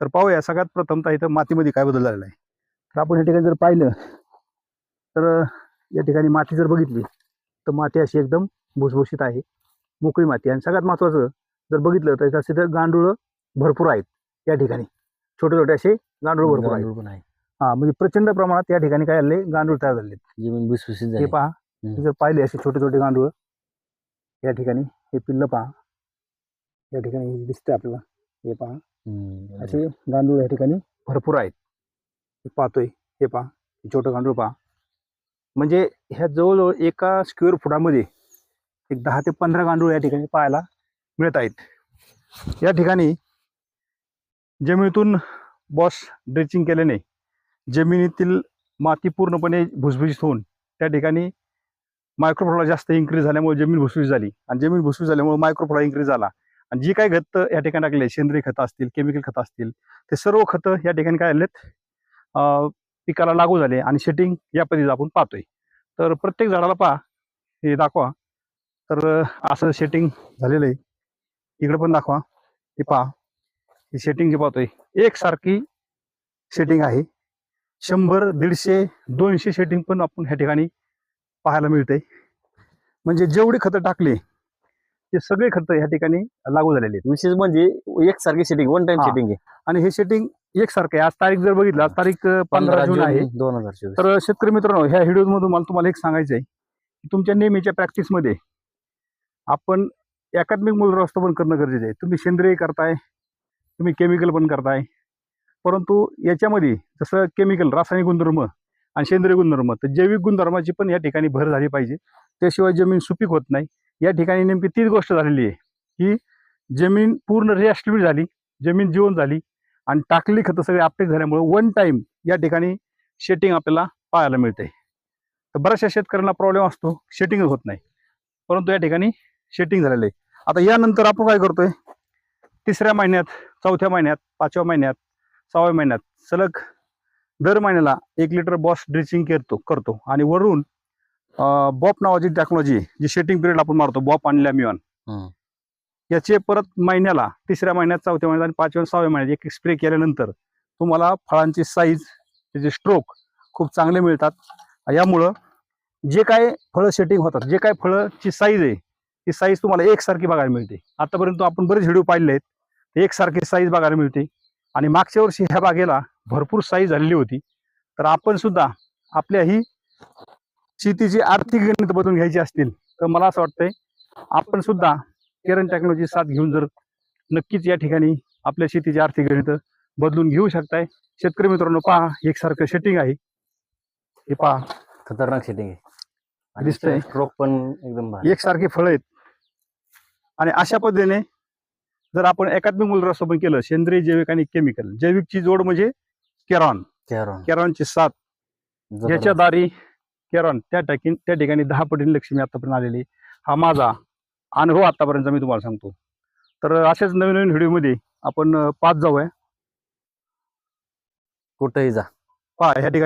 तर पाहूया सगळ्यात प्रथमतः इथं मातीमध्ये काय बदल झालेला आहे. तर आपण या ठिकाणी जर पाहिलं तर या ठिकाणी माती जर बघितली तर माती अशी एकदम भुसभुशीत आहे, मोकळी माती. आणि सगळ्यात महत्त्वाचं जर बघितलं तर इथं गांडूळ भरपूर आहेत या ठिकाणी, छोटे छोटे असे गांडूळ भरपूर आहेत. हा, म्हणजे प्रचंड प्रमाणात या ठिकाणी काय झाले, गांडूळ तयार झाले. जमीन भुसभुशीत हे झाली. पहा, जर पाहिले असे छोटे छोटे गांडूळ या ठिकाणी, हे पिल्लं पहा या ठिकाणी दिसते आपल्याला. हे पहा, असे गांडूळ या ठिकाणी भरपूर आहेत. हे पाहतोय, हे पहा छोटं गांडूळ पहा. म्हणजे ह्या जवळजवळ एका स्क्वेअर फुटामध्ये एक 10 ते 15 गांडूळ या ठिकाणी पाहायला मिळत आहेत. या ठिकाणी जमिनीतून बॉस ड्रेचिंग केल्याने जमिनीतील माती पूर्णपणे भुसभुशीत होऊन त्या ठिकाणी मायक्रोफ्लोरा जास्त इन्क्रीज झाल्यामुळे जमीन भुसभुशीत झाली, आणि जमीन भुसभुशीत झाल्यामुळे मायक्रोफ्लोरा इन्क्रीज झाला. आणि जी काही खतं या ठिकाणी टाकले, सेंद्रिय खतं असतील, केमिकल खतं असतील, ते सर्व खतं या ठिकाणी काय झालेत, पिकाला लागू झाले आणि सेटिंग या पद्धतीचं आपण पाहतोय. तर प्रत्येक झाडाला पहा, हे दाखवा, तर असं सेटिंग झालेलं आहे. इकडे पण दाखवा, हे पहा, ही सेटिंग जे पाहतोय एकसारखी सेटिंग आहे. 100, 150, 200 सेटिंग पण आपण ह्या ठिकाणी पाहायला मिळते. म्हणजे जेवढी खतं टाकली ते सगळे खतं ह्या ठिकाणी लागू झालेले आहेत. विशेष म्हणजे एकसारखी सेटिंग, वन टाइम सेटिंग आहे. आणि हे सेटिंग एकसारखं आहे. आज तारीख जर बघितलं, आज तारीख 15 जून आहे 2024. तर शेतकरी मित्रांनो, ह्या व्हिडिओ मधून मला तुम्हाला एक सांगायचं आहे की तुमच्या नेहमीच्या प्रॅक्टिसमध्ये आपण एकात्मिक मूल्य व्यवस्थापन करणं गरजेचं आहे. तुम्ही सेंद्रिय करताय, तुम्ही केमिकल पण करताय, परंतु याच्यामध्ये जसं केमिकल रासायनिक गुणधर्म आणि सेंद्रिय गुणधर्म, तर जैविक गुणधर्माची पण या ठिकाणी भर झाली पाहिजे. त्याशिवाय जमीन सुपीक होत नाही. या ठिकाणी नेमकी तीच गोष्ट झालेली आहे की जमीन पूर्ण रिॲक्टिव्हेट झाली, जमीन जिवंत झाली, आणि टाकली खतं सगळे अपटेक झाल्यामुळे वन टाइम या ठिकाणी शेटिंग आपल्याला पाहायला मिळते. तर बऱ्याचशा शेतकऱ्यांना प्रॉब्लेम असतो, शेटिंग होत नाही, परंतु या ठिकाणी शेटिंग झालेलं आहे. आता यानंतर आपण काय करतोय, 3ऱ्या महिन्यात, 4थ्या महिन्यात, 5व्या महिन्यात, 6व्या महिन्यात सलग दर महिन्याला 1 लिटर बॉस ड्रिचिंग करतो आणि वरून बॉप नावाची टेक्नॉलॉजी, जी शेटिंग पिरियड आपण मारतो, बॉप आणि लॅम्युअन, याचे परत महिन्याला 3ऱ्या महिन्यात, 4थ्या महिन्यात आणि 5व्या 6व्या महिन्यात एक स्प्रे केल्यानंतर तुम्हाला फळांची साईज, त्याचे स्ट्रोक खूप चांगले मिळतात. यामुळं जे काय फळं सेटिंग होतात, जे काय फळाची साईज आहे, ती साईज तुम्हाला एकसारखी बघायला मिळते. आतापर्यंत आपण बरेच व्हिडिओ पाहिले आहेत, एकसारखी साईज बघायला मिळते. आणि मागच्या वर्षी ह्या बागेला भरपूर साईज झालेली होती. तर आपण सुद्धा आपल्या ही शेतीची आर्थिक गणित बदलून घ्यायची असतील तर मला असं वाटतंय आपण सुद्धा केरन टेक्नॉलॉजी साथ घेऊन जर नक्कीच या ठिकाणी आपल्या शेतीची आर्थिक गणित बदलून घेऊ शकताय. शेतकरी मित्रांनो पहा, एकसारखं सेटिंग आहे, हे पहा, खतरनाक सेटिंग आहे, दिसतंय. स्ट्रोक पण एकदम भारी, एकसारखे फळं आहेत. आणि अशा पद्धतीने जर आपण एकात्मिक मूल्य व्यवस्थापन केलं, सेंद्रिय, जैविक आणि केमिकल, जैविकची जोड म्हणजे केरॉनची साथ, ज्याच्या दारी केरॉन त्या ठिकाणी 10 पटीने लक्ष्मी आतापर्यंत आलेली. हा माझा अनुभव आतापर्यंत मी तुम्हाला सांगतो. तर अशाच नवीन नवीन व्हिडिओमध्ये आपण पाहत जाऊया. कुठेही जा, पहा ह्या ठिकाणी